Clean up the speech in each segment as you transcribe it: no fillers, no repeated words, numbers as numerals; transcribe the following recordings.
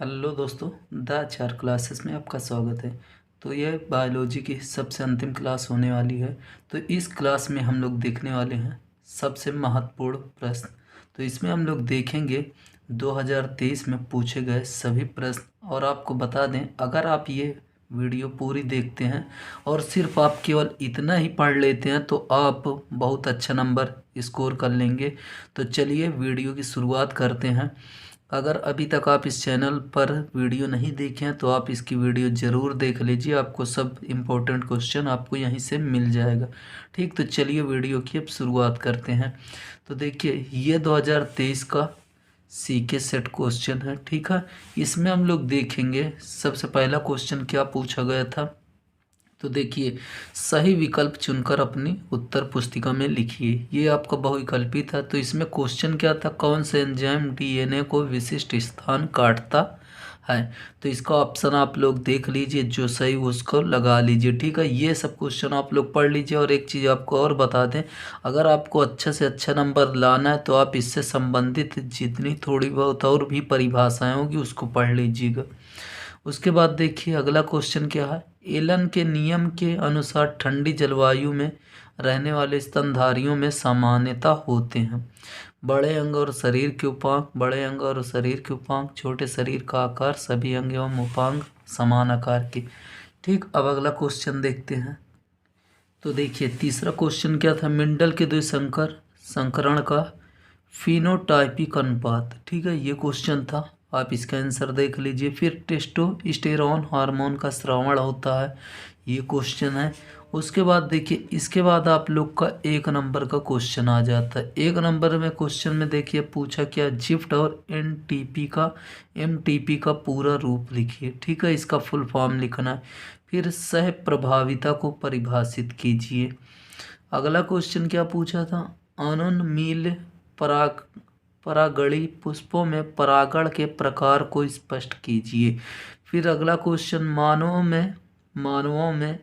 Hello दोस्तों, the आचार classes में आपका स्वागत है। तो यह बायोलॉजी की सबसे अंतिम क्लास होने वाली है। तो इस क्लास में हम लोग देखने वाले हैं सबसे महत्वपूर्ण प्रश्न। तो इसमें हम लोग देखेंगे 2023 में पूछे गए सभी प्रश्न। और आपको बता दें, अगर आप ये वीडियो पूरी देखते हैं और सिर्फ आप केवल इतना ही पढ़ लेते हैं तो आप बहुत अच्छा नंबर स्कोर कर लेंगे। तो चलिए वीडियो की शुरुआत करते हैं। अगर अभी तक आप इस चैनल पर वीडियो नहीं देखे हैं तो आप इसकी वीडियो ज़रूर देख लीजिए। आपको सब इम्पोर्टेंट क्वेश्चन आपको यहीं से मिल जाएगा। ठीक, तो चलिए वीडियो की अब शुरुआत करते हैं। तो देखिए, ये 2023 का सीके सेट क्वेश्चन है। ठीक है, इसमें हम लोग देखेंगे सबसे पहला क्वेश्चन क्या पूछा गया था। तो देखिए, सही विकल्प चुनकर अपनी उत्तर पुस्तिका में लिखिए। ये आपका बहुविकल्पी था। तो इसमें क्वेश्चन क्या था, कौन से एंजाइम डीएनए को विशिष्ट स्थान काटता है। तो इसका ऑप्शन आप लोग देख लीजिए, जो सही उसको लगा लीजिए। ठीक है, ये सब क्वेश्चन आप लोग पढ़ लीजिए। और एक चीज़ आपको और बता दें, अगर आपको अच्छा से अच्छा नंबर लाना है तो आप इससे संबंधित जितनी थोड़ी बहुत और भी परिभाषाएं होगी उसको पढ़ लीजिएगा। उसके बाद देखिए अगला क्वेश्चन क्या है। एलन के नियम के अनुसार ठंडी जलवायु में रहने वाले स्तनधारियों में सामान्यता होते हैं बड़े अंग और शरीर के उपांग, बड़े अंग और शरीर के उपांग, छोटे शरीर का आकार, सभी अंग एवं उपांग समान आकार के। ठीक, अब अगला क्वेश्चन देखते हैं। तो देखिए तीसरा क्वेश्चन क्या था, मेंडल के द्विसंकर संकरण का फिनोटाइपिक अनुपात। ठीक है, ये क्वेश्चन था। आप इसका आंसर देख लीजिए। फिर टेस्टोस्टेरोन हार्मोन का श्रवण होता है, ये क्वेश्चन है। उसके बाद देखिए, इसके बाद आप लोग का 1 नंबर का क्वेश्चन आ जाता है। 1 नंबर में क्वेश्चन में देखिए पूछा क्या, जिफ्ट और एमटीपी का पूरा रूप लिखिए। ठीक है, इसका फुल फॉर्म लिखना है। फिर सह प्रभाविता को परिभाषित कीजिए। अगला क्वेश्चन क्या पूछा था, अनोन्मील परागणी पुष्पों में परागण के प्रकार को स्पष्ट कीजिए। फिर अगला क्वेश्चन, मानवों में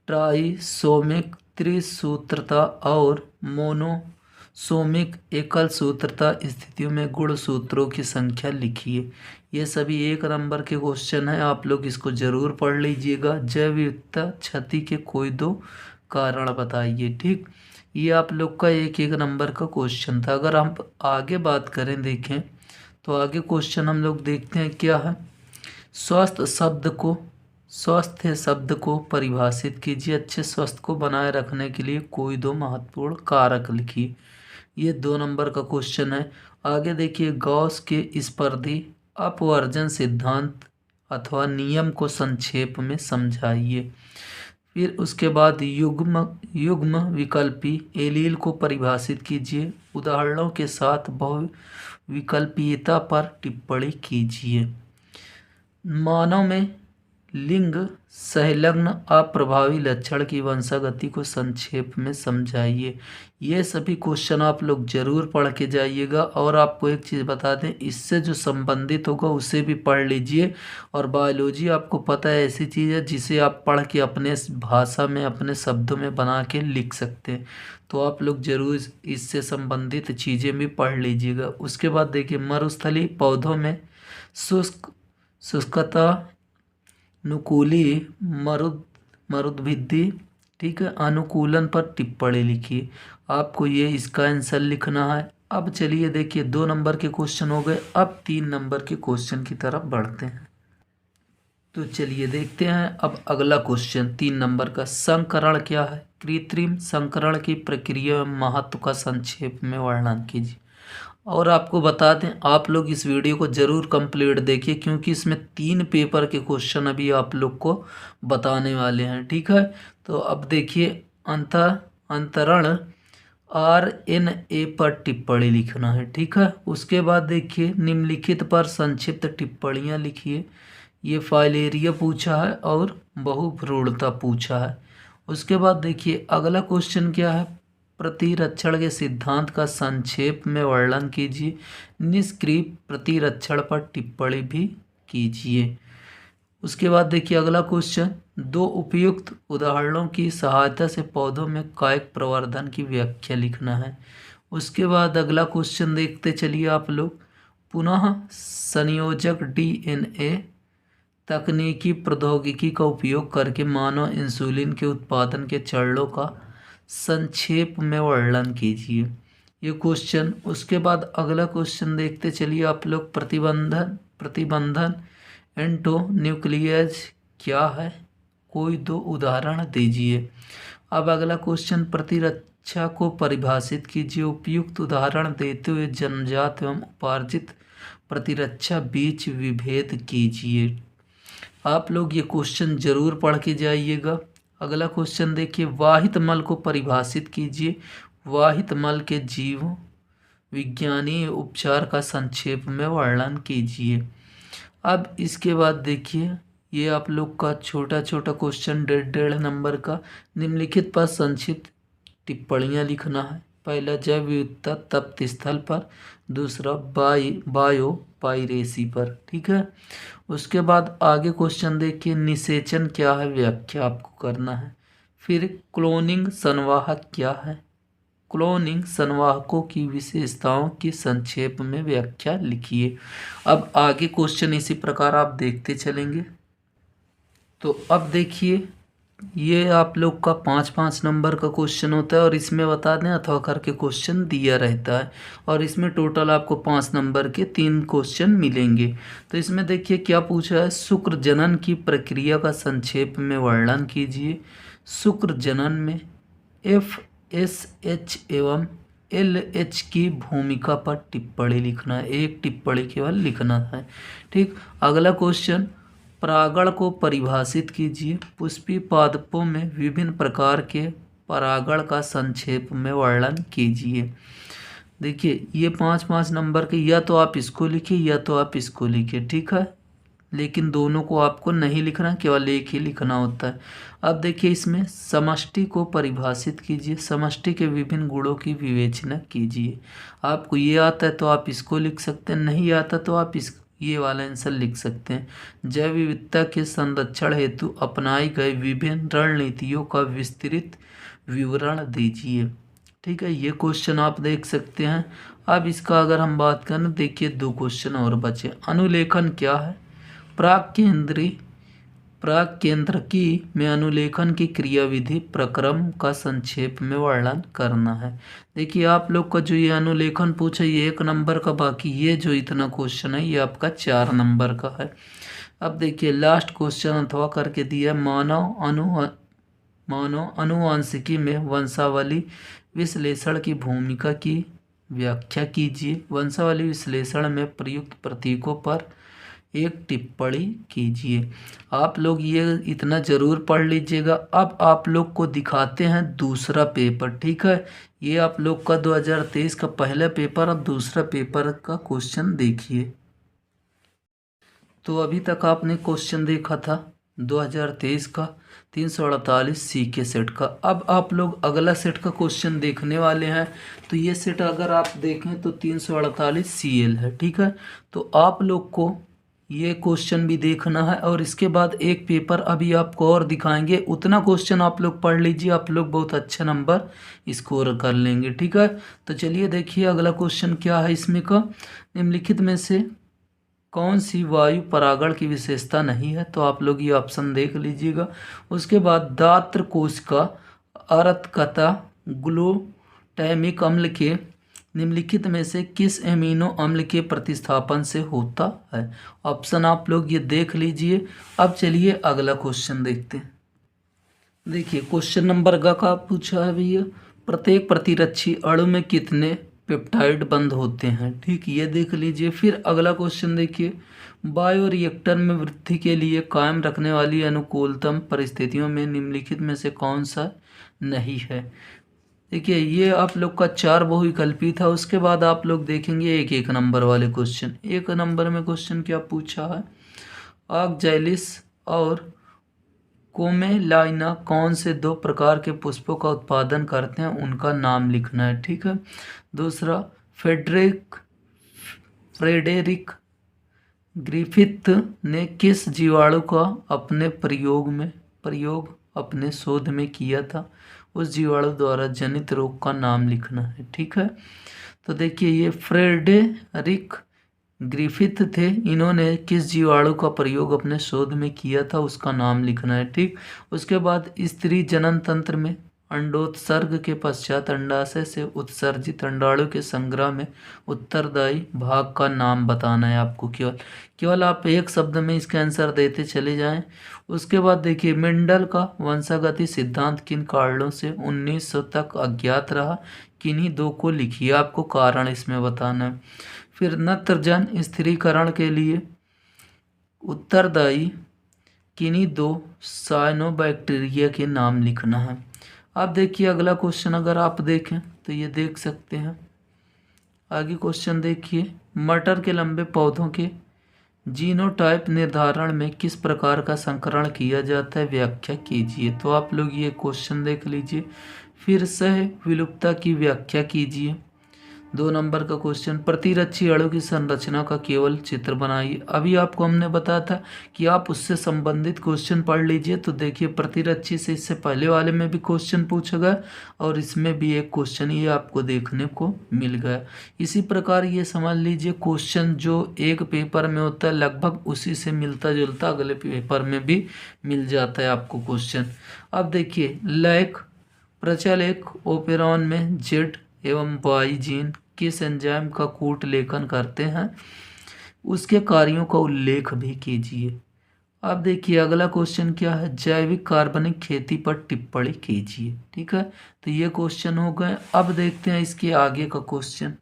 ट्राइसोमिक त्रिसूत्रता और मोनोसोमिक एकल सूत्रता स्थितियों में गुणसूत्रों की संख्या लिखिए। ये सभी 1 नंबर के क्वेश्चन हैं, आप लोग इसको जरूर पढ़ लीजिएगा। जैव विविधता क्षति के कोई 2 कारण बताइए। ठीक, ये आप लोग का 1-1 नंबर का क्वेश्चन था। अगर हम आगे बात करें, देखें तो आगे क्वेश्चन हम लोग देखते हैं क्या है। स्वास्थ्य शब्द को परिभाषित कीजिए। अच्छे स्वास्थ्य को बनाए रखने के लिए कोई 2 महत्वपूर्ण कारक लिखिए। ये 2 नंबर का क्वेश्चन है। आगे देखिए, गॉस के स्पर्धी अपवर्जन सिद्धांत अथवा नियम को संक्षेप में समझाइए। फिर उसके बाद युग्म विकल्पी एलील को परिभाषित कीजिए। उदाहरणों के साथ बहुविकल्पीयता पर टिप्पणी कीजिए। मानव में लिंग संलग्न अप्रभावी लक्षण की वंशागति को संक्षेप में समझाइए। ये सभी क्वेश्चन आप लोग जरूर पढ़ के जाइएगा। और आपको एक चीज़ बता दें, इससे जो संबंधित होगा उसे भी पढ़ लीजिए। और बायोलॉजी आपको पता है ऐसी चीज़ है जिसे आप पढ़ के अपने भाषा में अपने शब्दों में बना के लिख सकते हैं। तो आप लोग जरूर इससे संबंधित चीज़ें भी पढ़ लीजिएगा। उसके बाद देखिए, मरुस्थली पौधों में शुष्कता अनुकूली मरुद्भिद्दी, ठीक है, अनुकूलन पर टिप्पणी लिखिए। आपको ये इसका आंसर लिखना है। अब चलिए देखिए, 2 नंबर के क्वेश्चन हो गए। अब 3 नंबर के क्वेश्चन की तरफ बढ़ते हैं। तो चलिए देखते हैं अब अगला क्वेश्चन 3 नंबर का, संकरण क्या है। कृत्रिम संकरण की प्रक्रिया में महत्व का संक्षेप में वर्णन कीजिए। और आपको बता दें, आप लोग इस वीडियो को ज़रूर कंप्लीट देखिए, क्योंकि इसमें 3 पेपर के क्वेश्चन अभी आप लोग को बताने वाले हैं। ठीक है, तो अब देखिए, अंतरण RNA पर टिप्पणी लिखना है। ठीक है, उसके बाद देखिए, निम्नलिखित पर संक्षिप्त टिप्पणियाँ लिखिए। ये फाइलेरिया पूछा है और बहुभ्रूणता पूछा है। उसके बाद देखिए अगला क्वेश्चन क्या है, प्रतिरक्षण के सिद्धांत का संक्षेप में वर्णन कीजिए। निष्क्रिय प्रतिरक्षण पर टिप्पणी भी कीजिए। उसके बाद देखिए अगला क्वेश्चन, 2 उपयुक्त उदाहरणों की सहायता से पौधों में कायिक प्रवर्धन की व्याख्या लिखना है। उसके बाद अगला क्वेश्चन देखते चलिए आप लोग, पुनः संयोजक डीएनए तकनीकी प्रौद्योगिकी का उपयोग करके मानव इंसुलिन के उत्पादन के चरणों का संक्षेप में वर्णन कीजिए। ये क्वेश्चन। उसके बाद अगला क्वेश्चन देखते चलिए आप लोग। प्रतिबंधन एंडोन्यूक्लियस क्या है, कोई दो उदाहरण दीजिए। अब अगला क्वेश्चन, प्रतिरक्षा को परिभाषित कीजिए। उपयुक्त उदाहरण देते हुए जन्मजात एवं उपार्जित प्रतिरक्षा बीच विभेद कीजिए। आप लोग ये क्वेश्चन जरूर पढ़ के जाइएगा। अगला क्वेश्चन देखिए, वाहित मल को परिभाषित कीजिए। वाहित मल के जीव विज्ञानी उपचार का संक्षेप में वर्णन कीजिए। अब इसके बाद देखिए, ये आप लोग का छोटा छोटा क्वेश्चन 1.5 नंबर का। निम्नलिखित पर संक्षिप्त टिप्पणियाँ लिखना है। पहला, जैव विविधता तप्त स्थल पर। दूसरा, बायो पाइरेसी पर। ठीक है। उसके बाद आगे क्वेश्चन देखिए, निषेचन क्या है, व्याख्या आपको करना है। फिर क्लोनिंग संवाहक क्या है, क्लोनिंग संवाहकों की विशेषताओं की संक्षेप में व्याख्या लिखिए। अब आगे क्वेश्चन इसी प्रकार आप देखते चलेंगे। तो अब देखिए, ये आप लोग का 5-5 नंबर का क्वेश्चन होता है और इसमें बता दें अथवा करके क्वेश्चन दिया रहता है और इसमें टोटल आपको 5 नंबर के 3 क्वेश्चन मिलेंगे। तो इसमें देखिए क्या पूछा है, शुक्र जनन की प्रक्रिया का संक्षेप में वर्णन कीजिए। शुक्र जनन में FSH एवं LH की भूमिका पर टिप्पणी लिखना है। एक टिप्पणी केवल लिखना है। ठीक। अगला क्वेश्चन, परागण को परिभाषित कीजिए। पुष्पीय पादपों में विभिन्न प्रकार के परागण का संक्षेप में वर्णन कीजिए। देखिए ये 5-5 नंबर के, या तो आप इसको लिखिए या तो आप इसको लिखिए। ठीक है, लेकिन दोनों को आपको नहीं लिखना, केवल एक ही लिखना होता है। अब देखिए इसमें समष्टि को परिभाषित कीजिए। समष्टि के विभिन्न गुणों की विवेचना कीजिए। आपको ये आता है तो आप इसको लिख सकते हैं, नहीं आता तो आप ये वाला आंसर लिख सकते हैं। जैव विविधता के संरक्षण हेतु अपनाई गई विभिन्न रणनीतियों का विस्तृत विवरण दीजिए। ठीक है, ये क्वेश्चन आप देख सकते हैं। अब इसका अगर हम बात करें, देखिए 2 क्वेश्चन और बचे। अनुलेखन क्या है, प्राक केंद्रकी में अनुलेखन की क्रियाविधि प्रक्रम का संक्षेप में वर्णन करना है। देखिए आप लोग का जो ये अनुलेखन पूछा ये 1 नंबर का, बाकी ये जो इतना क्वेश्चन है ये आपका 4 नंबर का है। अब देखिए लास्ट क्वेश्चन अथवा करके दिया, मानव अनुवांशिकी में वंशावली विश्लेषण की भूमिका की व्याख्या कीजिए। वंशावली विश्लेषण में प्रयुक्त प्रतीकों पर एक टिप्पणी कीजिए। आप लोग ये इतना ज़रूर पढ़ लीजिएगा। अब आप लोग को दिखाते हैं दूसरा पेपर। ठीक है, ये आप लोग का 2023 का पहला पेपर और दूसरा पेपर का क्वेश्चन देखिए। तो अभी तक आपने क्वेश्चन देखा था 2023 का 348 सी के सेट का। अब आप लोग अगला सेट का क्वेश्चन देखने वाले हैं। तो ये सेट अगर आप देखें तो 348 CL है। ठीक है, तो आप लोग को ये क्वेश्चन भी देखना है और इसके बाद एक पेपर अभी आपको और दिखाएंगे। उतना क्वेश्चन आप लोग पढ़ लीजिए, आप लोग बहुत अच्छा नंबर स्कोर कर लेंगे। ठीक है, तो चलिए देखिए अगला क्वेश्चन क्या है इसमें का। निम्नलिखित में से कौन सी वायु परागण की विशेषता नहीं है, तो आप लोग ये ऑप्शन देख लीजिएगा। उसके बाद दात्र कोश का अरतकता ग्लूटामिक अम्ल के निम्नलिखित में से किस एमिनो अम्ल के प्रतिस्थापन से होता है। ऑप्शन आप लोग ये देख लीजिए। अब चलिए अगला क्वेश्चन देखते हैं। देखिए क्वेश्चन नंबर का पूछा है भैया, प्रत्येक प्रतिरक्षी अणु में कितने पेप्टाइड बंद होते हैं। ठीक, ये देख लीजिए। फिर अगला क्वेश्चन देखिए, बायोरिएक्टर में वृद्धि के लिए कायम रखने वाली अनुकूलतम परिस्थितियों में निम्नलिखित में से कौन सा नहीं है। देखिए ये आप लोग का 4 बहुविकल्पी था। उसके बाद आप लोग देखेंगे 1-1 नंबर वाले क्वेश्चन। 1 नंबर में क्वेश्चन क्या पूछा है, ऑक्जैलिस और कोमेलाइना कौन से 2 प्रकार के पुष्पों का उत्पादन करते हैं, उनका नाम लिखना है। ठीक है। दूसरा, फ्रेडरिक ग्रिफिथ ने किस जीवाणु का अपने शोध में किया था, उस जीवाणु द्वारा जनित रोग का नाम लिखना है। ठीक है, तो देखिए ये फ्रेडरिक ग्रिफिथ थे। इन्होंने किस जीवाणु का प्रयोग अपने शोध में किया था उसका नाम लिखना है। ठीक। उसके बाद स्त्री जनन तंत्र में अंडोत्सर्ग के पश्चात अंडाशय से उत्सर्जित अंडाणु के संग्रह में उत्तरदायी भाग का नाम बताना है आपको। केवल केवल आप एक शब्द में इसका आंसर देते चले जाएं। उसके बाद देखिए मेंडल का वंशागति सिद्धांत किन कारणों से 1900 तक अज्ञात रहा, किन्हीं दो को लिखिए, आपको कारण इसमें बताना है। फिर नत्रजन स्थिरीकरण के लिए उत्तरदायी किन्हीं दो साइनोबैक्टीरिया के नाम लिखना है। अब देखिए अगला क्वेश्चन अगर आप देखें तो ये देख सकते हैं। आगे क्वेश्चन देखिए, मटर के लंबे पौधों के जीनोटाइप निर्धारण में किस प्रकार का संकरण किया जाता है, व्याख्या कीजिए। तो आप लोग ये क्वेश्चन देख लीजिए। फिर सह विलुप्तता की व्याख्या कीजिए। 2 नंबर का क्वेश्चन, प्रतिरक्षी अणु की संरचना का केवल चित्र बनाइए। अभी आपको हमने बताया था कि आप उससे संबंधित क्वेश्चन पढ़ लीजिए। तो देखिए प्रतिरक्षी से इससे पहले वाले में भी क्वेश्चन पूछा गया और इसमें भी एक क्वेश्चन ये आपको देखने को मिल गया। इसी प्रकार ये समझ लीजिए क्वेश्चन जो एक पेपर में होता है लगभग उसी से मिलता जुलता अगले पेपर में भी मिल जाता है आपको क्वेश्चन। अब देखिए लैक प्रचलेख ओपेरॉन में जेड एवं वाई जीन किस एंजाइम का कूट लेखन करते हैं, उसके कार्यों का उल्लेख भी कीजिए। अब देखिए अगला क्वेश्चन क्या है, जैविक कार्बनिक खेती पर टिप्पणी कीजिए। ठीक है, तो ये क्वेश्चन हो गए। अब देखते हैं इसके आगे का क्वेश्चन।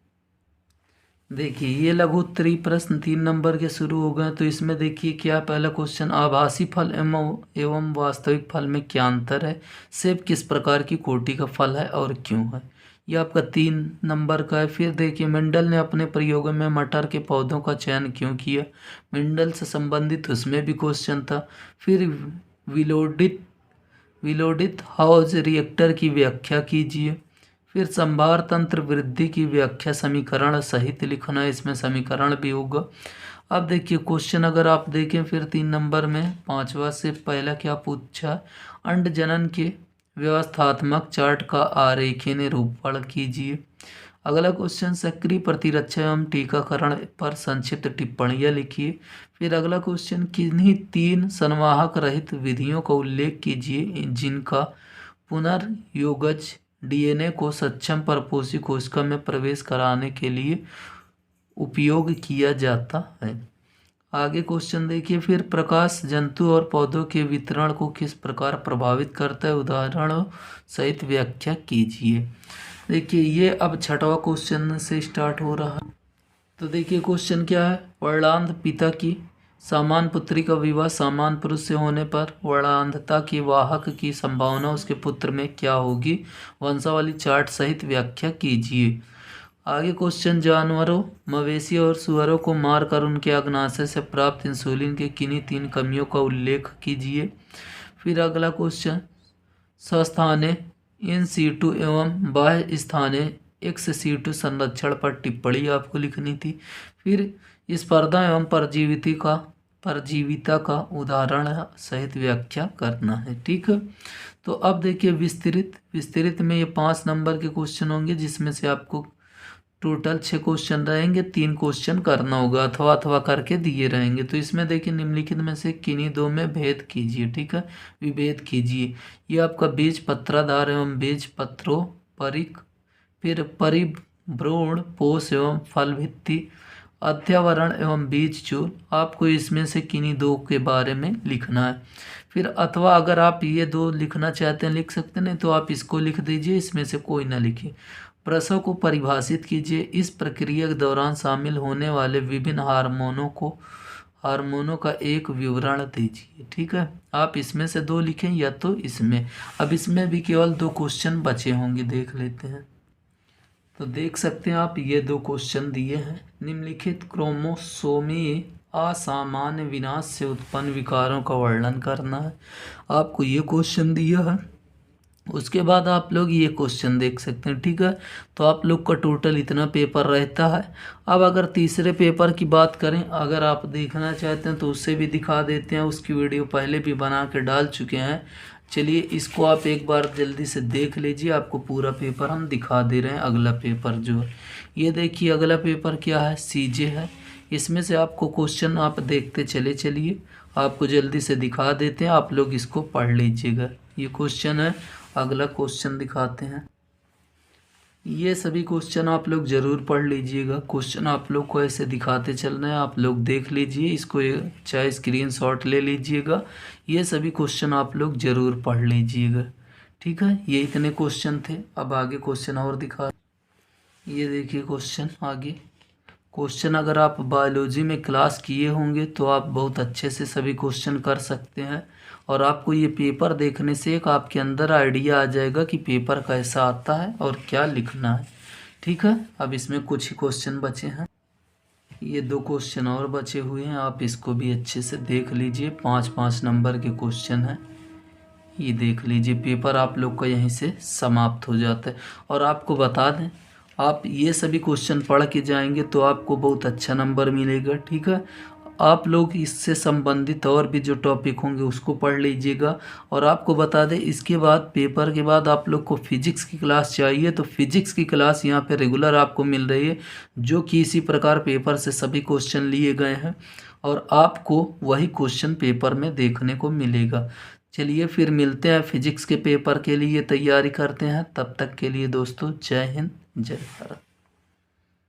देखिए ये लघु उत्तरीय प्रश्न 3 नंबर के शुरू हो गए। तो इसमें देखिए क्या पहला क्वेश्चन, आभासी फल एवं वास्तविक फल में क्या अंतर है, सेब किस प्रकार की कोटि का फल है और क्यों है, यह आपका 3 नंबर का है। फिर देखिए मेंडल ने अपने प्रयोगों में मटर के पौधों का चयन क्यों किया, मेंडल से संबंधित उसमें भी क्वेश्चन था। फिर विलोडित हाउस रिएक्टर की व्याख्या कीजिए। फिर संभार तंत्र वृद्धि की व्याख्या समीकरण सहित लिखना है, इसमें समीकरण भी होगा। अब देखिए क्वेश्चन अगर आप देखें फिर 3 नंबर में 5वां से पहला क्या पूछा, अंड जनन के व्यवस्थात्मक चार्ट का आरेखीय निरूपण कीजिए। अगला क्वेश्चन, सक्रिय प्रतिरक्षा एवं टीकाकरण पर संक्षिप्त टिप्पणियाँ लिखिए। फिर अगला क्वेश्चन, किन्हीं 3 संवाहक रहित विधियों का उल्लेख कीजिए जिनका पुनर्योगज डीएनए को सक्षम परपोषी कोशिका में प्रवेश कराने के लिए उपयोग किया जाता है। आगे क्वेश्चन देखिए, फिर प्रकाश जंतु और पौधों के वितरण को किस प्रकार प्रभावित करता है, उदाहरणों सहित व्याख्या कीजिए। देखिए ये अब 6वां क्वेश्चन से स्टार्ट हो रहा है। तो देखिए क्वेश्चन क्या है, वर्णांध पिता की समान पुत्री का विवाह समान पुरुष से होने पर वर्णांधता की वाहक की संभावना उसके पुत्र में क्या होगी, वंशावली चार्ट सहित व्याख्या कीजिए। आगे क्वेश्चन, जानवरों मवेशी और सुअरों को मारकर उनके अग्नाशय से प्राप्त इंसुलिन के किन्हीं 3 कमियों का उल्लेख कीजिए। फिर अगला क्वेश्चन, सस्थाने इन सीटू एवं बाह्य स्थाने एक्स सीटू संरक्षण पर टिप्पणी आपको लिखनी थी। फिर स्पर्धा एवं परजीविता का उदाहरण सहित व्याख्या करना है। ठीक है, तो अब देखिए विस्तृत में ये 5 नंबर के क्वेश्चन होंगे जिसमें से आपको टोटल 6 क्वेश्चन रहेंगे, 3 क्वेश्चन करना होगा अथवा करके दिए रहेंगे। तो इसमें देखिए निम्नलिखित में से किन्हीं 2 में भेद कीजिए। ठीक है, विभेद कीजिए। ये आपका बीज पत्राधार एवं बीज पत्रोपरिक, फिर परिभ्रूण पोष एवं फल भित्ति, अध्यावरण एवं बीज चूल, आपको इसमें से किन्हीं 2 के बारे में लिखना है। फिर अथवा अगर आप ये 2 लिखना चाहते हैं लिख सकते हैं, नहीं तो आप इसको लिख दीजिए, इसमें से कोई ना लिखिए। प्रसव को परिभाषित कीजिए, इस प्रक्रिया के दौरान शामिल होने वाले विभिन्न हार्मोनों का एक विवरण दीजिए। ठीक है, आप इसमें से 2 लिखें या तो इसमें। अब इसमें भी केवल 2 क्वेश्चन बचे होंगे, देख लेते हैं। तो देख सकते हैं आप ये 2 क्वेश्चन दिए हैं, निम्नलिखित क्रोमोसोमीय असामान्य विनाश से उत्पन्न विकारों का वर्णन करना है, आपको ये क्वेश्चन दिया है। उसके बाद आप लोग ये क्वेश्चन देख सकते हैं। ठीक है, तो आप लोग का टोटल इतना पेपर रहता है। अब अगर तीसरे पेपर की बात करें, अगर आप देखना चाहते हैं तो उससे भी दिखा देते हैं, उसकी वीडियो पहले भी बना के डाल चुके हैं। चलिए इसको आप एक बार जल्दी से देख लीजिए, आपको पूरा पेपर हम दिखा दे रहे हैं। अगला पेपर जो है ये देखिए, अगला पेपर क्या है, सीजे है। इसमें से आपको क्वेश्चन आप देखते चलिए, आपको जल्दी से दिखा देते हैं, आप लोग इसको पढ़ लीजिएगा। ये क्वेश्चन है, अगला क्वेश्चन दिखाते हैं। ये सभी क्वेश्चन आप लोग ज़रूर पढ़ लीजिएगा। क्वेश्चन आप लोग को ऐसे दिखाते चलना है, आप लोग देख लीजिए इसको, चाहे स्क्रीनशॉट ले लीजिएगा। ये सभी क्वेश्चन आप लोग ज़रूर पढ़ लीजिएगा, ठीक है। ये इतने क्वेश्चन थे। अब आगे क्वेश्चन और दिखा, ये देखिए क्वेश्चन आगे। क्वेश्चन अगर आप बायोलॉजी में क्लास किए होंगे तो आप बहुत अच्छे से सभी क्वेश्चन कर सकते हैं, और आपको ये पेपर देखने से एक आपके अंदर आइडिया आ जाएगा कि पेपर कैसा आता है और क्या लिखना है, ठीक है। अब इसमें कुछ ही क्वेश्चन बचे हैं, ये 2 क्वेश्चन और बचे हुए हैं, आप इसको भी अच्छे से देख लीजिए। 5-5 नंबर के क्वेश्चन हैं, ये देख लीजिए। पेपर आप लोग का यहीं से समाप्त हो जाता है। और आपको बता दें, आप ये सभी क्वेश्चन पढ़ के जाएंगे तो आपको बहुत अच्छा नंबर मिलेगा, ठीक है। आप लोग इससे संबंधित और भी जो टॉपिक होंगे उसको पढ़ लीजिएगा। और आपको बता दें, इसके बाद पेपर के बाद आप लोग को फिजिक्स की क्लास चाहिए तो फिजिक्स की क्लास यहाँ पे रेगुलर आपको मिल रही है, जो कि इसी प्रकार पेपर से सभी क्वेश्चन लिए गए हैं और आपको वही क्वेश्चन पेपर में देखने को मिलेगा। चलिए फिर मिलते हैं, फिजिक्स के पेपर के लिए तैयारी करते हैं। तब तक के लिए दोस्तों, जय हिंद, जय भारत।